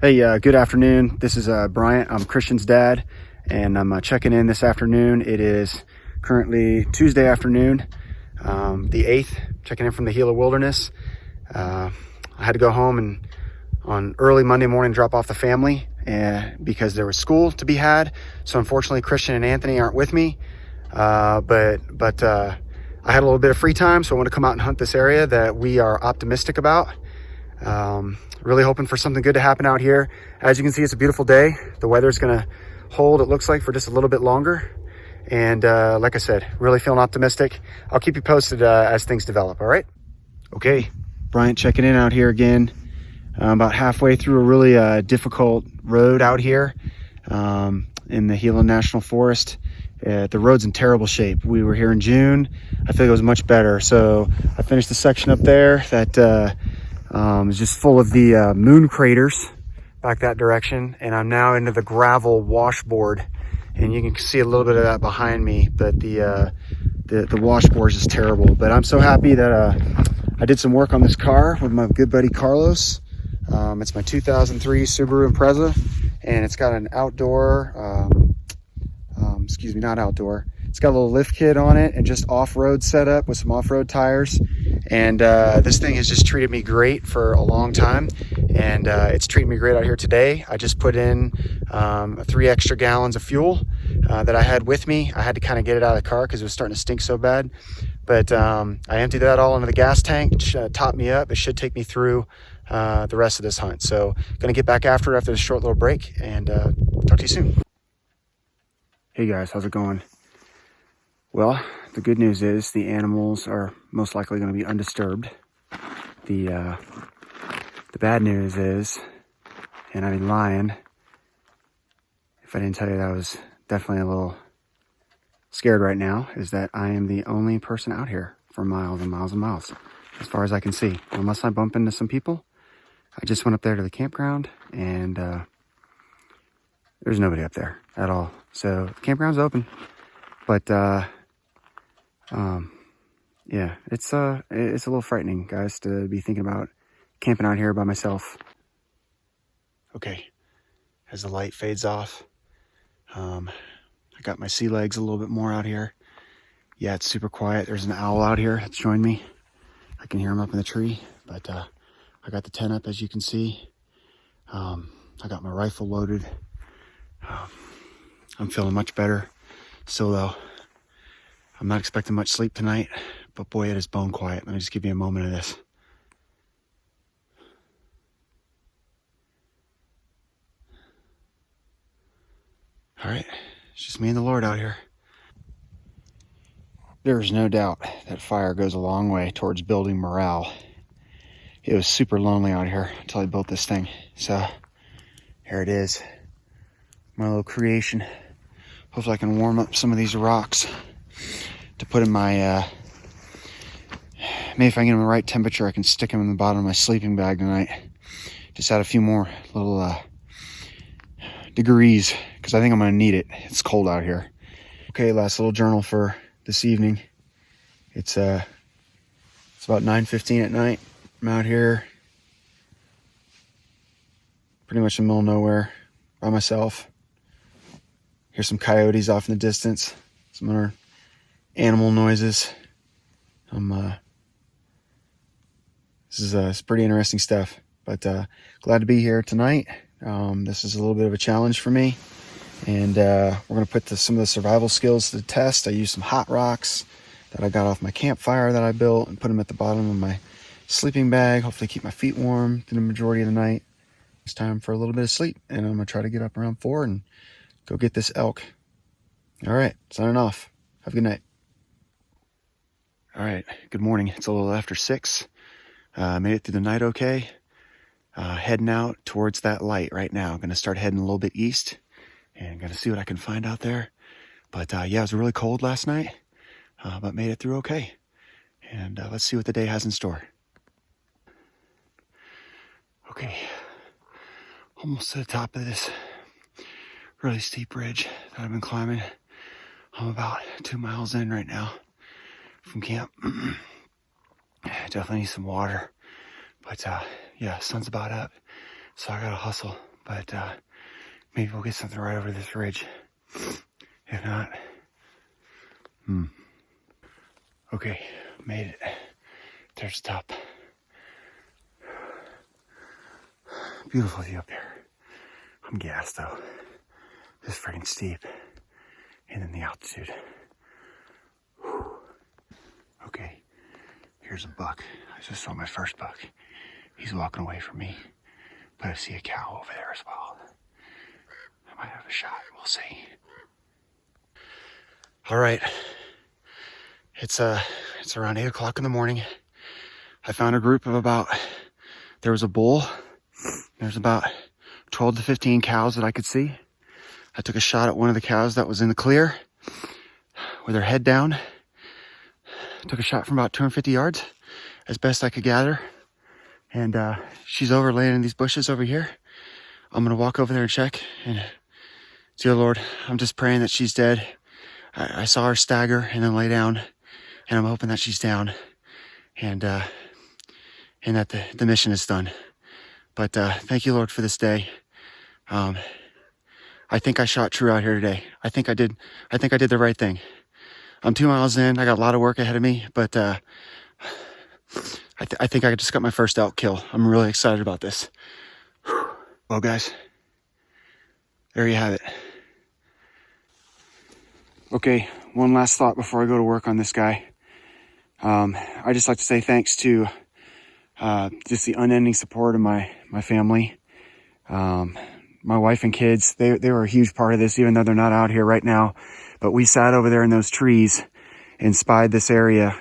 Hey, good afternoon. This is Bryant. I'm Christian's dad, and I'm checking in this afternoon. It is currently Tuesday afternoon, the 8th, checking in from the Gila Wilderness. I had to go home and on early Monday morning drop off the family because there was school to be had. So unfortunately, Christian and Anthony aren't with me, but I had a little bit of free time, so I want to come out and hunt this area that we are optimistic about. Really hoping for something good to happen out here. As you can see, it's a beautiful day. The weather's gonna hold, it looks like, for just a little bit longer. And like I said, really feeling optimistic. I'll keep you posted as things develop, all right? Okay, Bryant checking in out here again. About halfway through a really difficult road out here in the Gila National Forest. The road's in terrible shape. We were here in June. I think it was much better. So I finished the section up there that it's just full of the moon craters back that direction, and I'm now into the gravel washboard, and you can see a little bit of that behind me, but the washboard is just terrible. But I'm so happy that I did some work on this car with my good buddy Carlos. It's my 2003 Subaru Impreza, and it's got an outdoor not outdoor, it's got a little lift kit on it and just off-road setup with some off-road tires. And this thing has just treated me great for a long time, and it's treating me great out here today. I just put in 3 extra gallons of fuel that I had with me. I had to kind of get it out of the car because it was starting to stink so bad, but I emptied that all into the gas tank, which topped me up. It should take me through the rest of this hunt. So gonna get back after it after this short little break, and talk to you soon. Hey guys, how's it going? Well, the good news is the animals are most likely going to be undisturbed. The bad news is, and I'd be lying if I didn't tell you that I was definitely a little scared right now, is that I am the only person out here for miles and miles and miles, as far as I can see. Unless I bump into some people. I just went up there to the campground, and there's nobody up there at all. So the campground's open, but yeah, it's a little frightening, guys, to be thinking about camping out here by myself. Okay, as the light fades off, I got my sea legs a little bit more out here. Yeah, it's super quiet. There's an owl out here that's joined me. I can hear him up in the tree, but I got the tent up, as you can see. I got my rifle loaded. I'm feeling much better. Still though, I'm not expecting much sleep tonight, but boy, it is bone quiet. Let me just give you a moment of this. All right, it's just me and the Lord out here. There's no doubt that fire goes a long way towards building morale. It was super lonely out here until I built this thing. So here it is, my little creation. Hopefully I can warm up some of these rocks to put in my, maybe if I get them the right temperature, I can stick them in the bottom of my sleeping bag tonight. Just add a few more little degrees, because I think I'm gonna need it. It's cold out here. Okay, last little journal for this evening. It's about 9:15 at night. I'm out here pretty much in the middle of nowhere by myself. Hear some coyotes off in the distance, some other animal noises. This is pretty interesting stuff, but glad to be here tonight. This is a little bit of a challenge for me, and we're going to put some of the survival skills to the test. I used some hot rocks that I got off my campfire that I built and put them at the bottom of my sleeping bag, hopefully keep my feet warm through the majority of the night. It's time for a little bit of sleep, and I'm going to try to get up around 4 and go get this elk. All right, signing off. Have a good night. All right, good morning. It's a little after 6. Made it through the night okay. Heading out towards that light right now. I'm going to start heading a little bit east and going to see what I can find out there. But yeah, it was really cold last night, but made it through okay. And let's see what the day has in store. Okay, almost to the top of this really steep ridge that I've been climbing. I'm about 2 miles in right now from camp. Definitely need some water, but yeah, sun's about up, so I gotta hustle. but maybe we'll get something right over this ridge. If not, okay, made it. There's the top. Beautiful view up there. I'm gassed though. This freaking steep. And then the altitude. Whew. Okay, here's a buck. I just saw my first buck. He's walking away from me, but I see a cow over there as well. I might have a shot, we'll see. All right, it's around 8 o'clock in the morning. I found a group of there was a bull. There's about 12 to 15 cows that I could see. I took a shot at one of the cows that was in the clear with her head down. Took a shot from about 250 yards as best I could gather. And she's over laying in these bushes over here. I'm gonna walk over there and check. And dear Lord, I'm just praying that she's dead. I saw her stagger and then lay down, and I'm hoping that she's down and that the mission is done. But thank you, Lord, for this day. I think I shot true out here today. I think I did the right thing. I'm 2 miles in. I got a lot of work ahead of me, but I think I just got my first elk kill. I'm really excited about this. Well, guys, there you have it. Okay, one last thought before I go to work on this guy. I just like to say thanks to just the unending support of my family. My wife and kids, they were a huge part of this, even though they're not out here right now. But we sat over there in those trees and spied this area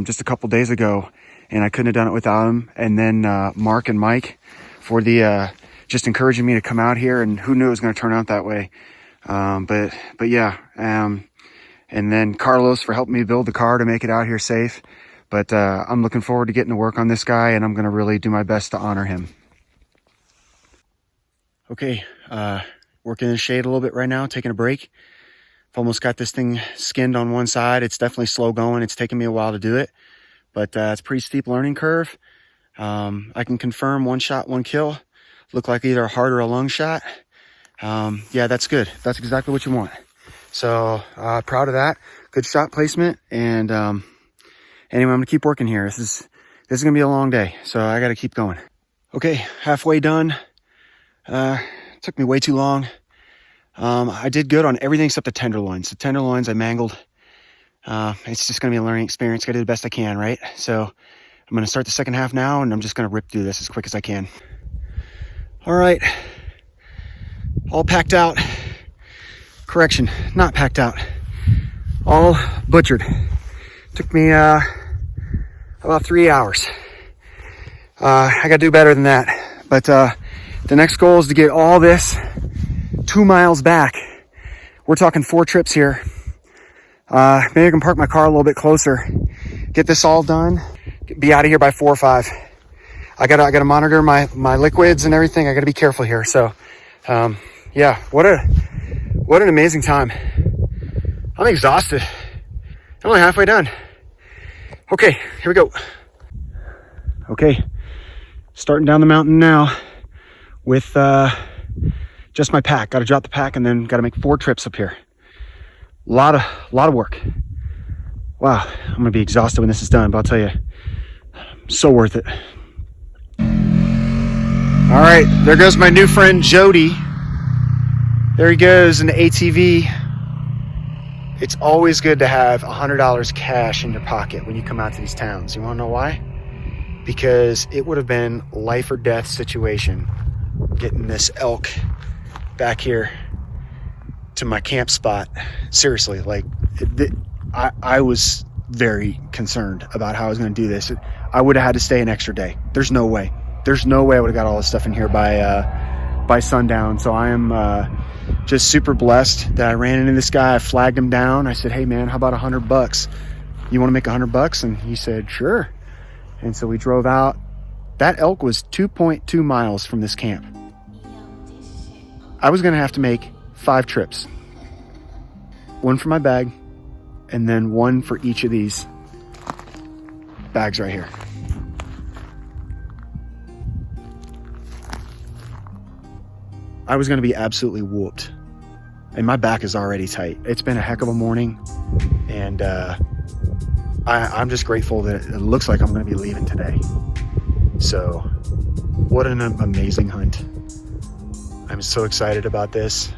just a couple days ago, and I couldn't have done it without them. And then Mark and Mike for the just encouraging me to come out here, and who knew it was going to turn out that way. But yeah, and then Carlos for helping me build the car to make it out here safe. But I'm looking forward to getting to work on this guy, and I'm going to really do my best to honor him. Okay, working in the shade a little bit right now, taking a break. I've almost got this thing skinned on one side. It's definitely slow going. It's taken me a while to do it, but it's a pretty steep learning curve. I can confirm 1 shot, 1 kill. Look like either a heart or a lung shot. Yeah, that's good. That's exactly what you want. So proud of that. Good shot placement. And anyway, I'm gonna keep working here. This is gonna be a long day, so I gotta keep going. Okay, halfway done. Took me way too long. I did good on everything except the tenderloins. The tenderloins I mangled. It's just gonna be a learning experience. Gotta do the best I can, right? So I'm gonna start the second half now, and I'm just gonna rip through this as quick as I can. All right, all packed out. Correction, not packed out. All butchered. Took me about 3 hours. I gotta do better than that. But the next goal is to get all this 2 miles back. We're talking 4 trips here. Maybe I can park my car a little bit closer, get this all done, be out of here by 4 or 5. I gotta monitor my liquids and everything. I gotta be careful here. So, yeah, what an amazing time. I'm exhausted. I'm only halfway done. Okay, here we go. Okay, starting down the mountain now with just my pack. Got to drop the pack and then got to make 4 trips up here. A lot of work. Wow, I'm gonna be exhausted when this is done, but I'll tell you, so worth it. All right, there goes my new friend Jody. There he goes in the ATV. It's always good to have $100 cash in your pocket when you come out to these towns. You wanna know why? Because it would have been life or death situation getting this elk back here to my camp spot. Seriously, like I was very concerned about how I was going to do this. I would have had to stay an extra day. There's no way I would have got all this stuff in here by sundown. So I am just super blessed that I ran into this guy. I flagged him down. I said, hey man, how about $100? You want to make $100? And he said, sure. And so we drove out. That elk was 2.2 miles from this camp. I was going to have to make 5 trips. 1 for my bag, and then 1 for each of these bags right here. I was going to be absolutely whooped. And my back is already tight. It's been a heck of a morning. And I'm just grateful that it looks like I'm going to be leaving today. So what an amazing hunt. I'm so excited about this.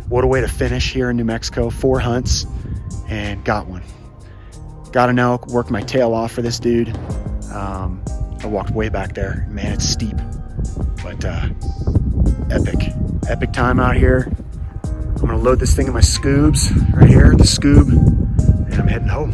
What a way to finish here in New Mexico. 4 hunts and got one. Got an elk, worked my tail off for this dude. I walked way back there. Man, it's steep, but epic time out here. I'm gonna load this thing in my scoobs right here, the scoob, and I'm heading home.